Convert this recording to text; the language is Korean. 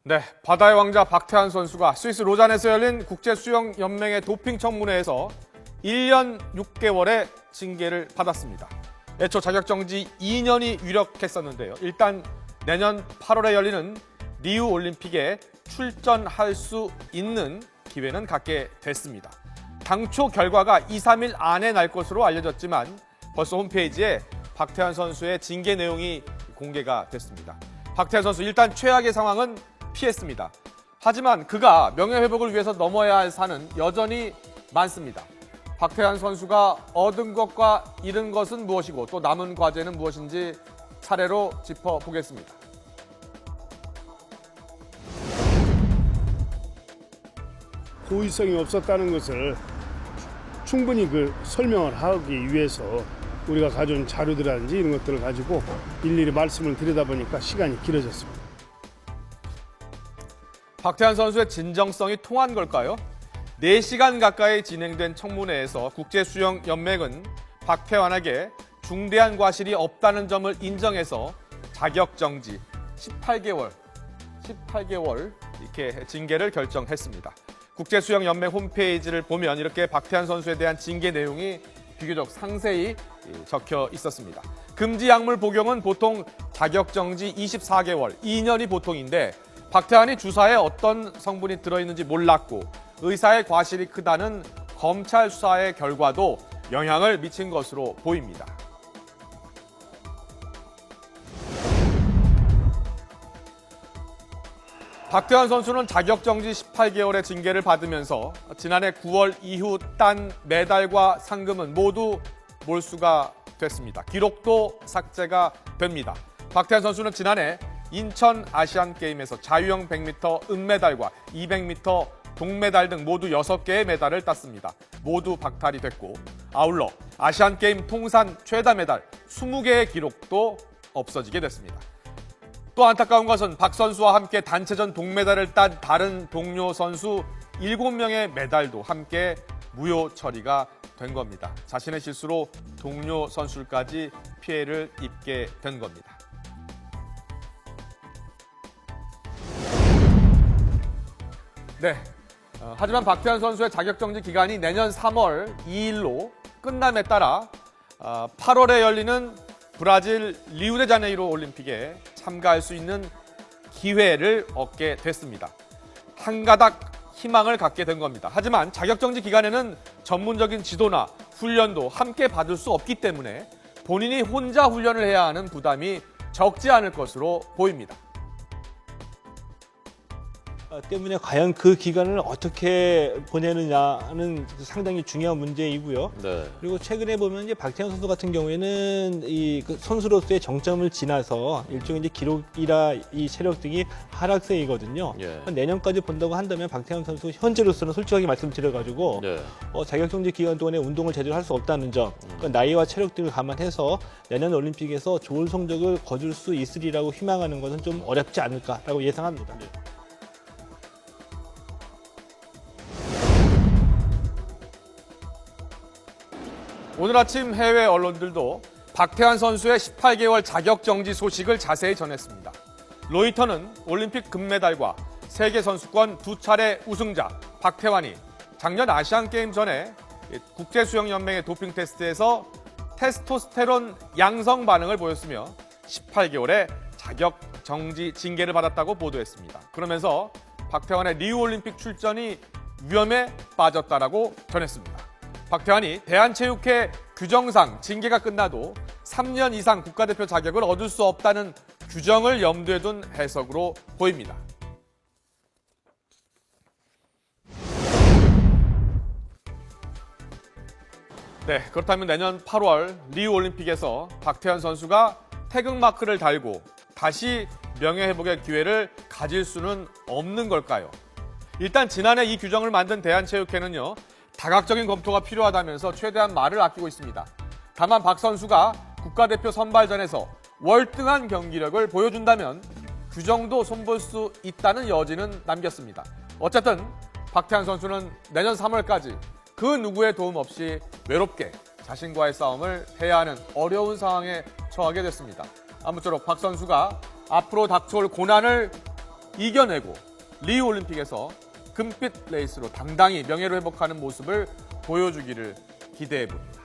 네, 바다의 왕자 박태환 선수가 스위스 로잔에서 열린 국제수영연맹의 도핑 청문회에서 1년 6개월의 징계를 받았습니다. 애초 자격정지 2년이 유력했었는데요. 일단 내년 8월에 열리는 리우 올림픽에 출전할 수 있는 기회는 갖게 됐습니다. 당초 결과가 2, 3일 안에 날 것으로 알려졌지만 벌써 홈페이지에 박태환 선수의 징계 내용이 공개가 됐습니다. 박태환 선수 일단 최악의 상황은 피했습니다. 하지만 그가 명예회복을 위해서 넘어야 할 산은 여전히 많습니다. 박태환 선수가 얻은 것과 잃은 것은 무엇이고 또 남은 과제는 무엇인지 차례로 짚어보겠습니다. 고의성이 없었다는 것을 충분히 설명을 하기 위해서 우리가 가져온 자료들이라든지 이런 것들을 가지고 일일이 말씀을 드리다 보니까 시간이 길어졌습니다. 박태환 선수의 진정성이 통한 걸까요? 4시간 가까이 진행된 청문회에서 국제수영연맹은 박태환에게 중대한 과실이 없다는 점을 인정해서 자격정지 18개월 이렇게 징계를 결정했습니다. 국제수영연맹 홈페이지를 보면 이렇게 박태환 선수에 대한 징계 내용이 비교적 상세히 적혀 있었습니다. 금지 약물 복용은 보통 자격정지 24개월, 2년이 보통인데 박태환이 주사에 어떤 성분이 들어있는지 몰랐고 의사의 과실이 크다는 검찰 수사의 결과도 영향을 미친 것으로 보입니다. 박태환 선수는 자격정지 18개월의 징계를 받으면서 지난해 9월 이후 딴 메달과 상금은 모두 몰수가 됐습니다. 기록도 삭제가 됩니다. 박태환 선수는 지난해 인천 아시안게임에서 자유형 100m 은메달과 200m 동메달 등 모두 6개의 메달을 땄습니다. 모두 박탈이 됐고 아울러 아시안게임 통산 최다 메달 20개의 기록도 없어지게 됐습니다. 또 안타까운 것은 박 선수와 함께 단체전 동메달을 딴 다른 동료 선수 7명의 메달도 함께 무효 처리가 된 겁니다. 자신의 실수로 동료 선수까지 피해를 입게 된 겁니다. 네. 하지만 박태환 선수의 자격정지 기간이 내년 3월 2일로 끝남에 따라 8월에 열리는 브라질 리우데자네이루 올림픽에 참가할 수 있는 기회를 얻게 됐습니다. 한 가닥 희망을 갖게 된 겁니다. 하지만 자격정지 기간에는 전문적인 지도나 훈련도 함께 받을 수 없기 때문에 본인이 혼자 훈련을 해야 하는 부담이 적지 않을 것으로 보입니다. 때문에 과연 그 기간을 어떻게 보내느냐는 상당히 중요한 문제이고요. 네. 그리고 최근에 보면 이제 박태환 선수 같은 경우에는 그 선수로서의 정점을 지나서 일종의 이제 기록이라 이 체력 등이 하락세이거든요. 예. 내년까지 본다고 한다면 박태환 선수 현재로서는 솔직하게 말씀드려가지고 네. 자격정지 기간 동안에 운동을 제대로 할 수 없다는 점, 그러니까 나이와 체력 등을 감안해서 내년 올림픽에서 좋은 성적을 거둘 수 있으리라고 희망하는 것은 좀 어렵지 않을까라고 예상합니다. 오늘 아침 해외 언론들도 박태환 선수의 18개월 자격정지 소식을 자세히 전했습니다. 로이터는 올림픽 금메달과 세계선수권 2차례 우승자 박태환이 작년 아시안게임 전에 국제수영연맹의 도핑 테스트에서 테스토스테론 양성 반응을 보였으며 18개월의 자격정지 징계를 받았다고 보도했습니다. 그러면서 박태환의 리우 올림픽 출전이 위험에 빠졌다라고 전했습니다. 박태환이 대한체육회 규정상 징계가 끝나도 3년 이상 국가대표 자격을 얻을 수 없다는 규정을 염두에 둔 해석으로 보입니다. 네, 그렇다면 내년 8월 리우 올림픽에서 박태환 선수가 태극마크를 달고 다시 명예회복의 기회를 가질 수는 없는 걸까요? 일단 지난해 이 규정을 만든 대한체육회는요, 다각적인 검토가 필요하다면서 최대한 말을 아끼고 있습니다. 다만 박 선수가 국가대표 선발전에서 월등한 경기력을 보여준다면 규정도 손볼 수 있다는 여지는 남겼습니다. 어쨌든 박태환 선수는 내년 3월까지 그 누구의 도움 없이 외롭게 자신과의 싸움을 해야 하는 어려운 상황에 처하게 됐습니다. 아무쪼록 박 선수가 앞으로 닥쳐올 고난을 이겨내고 리우 올림픽에서 금빛 레이스로 당당히 명예를 회복하는 모습을 보여주기를 기대해 봅니다.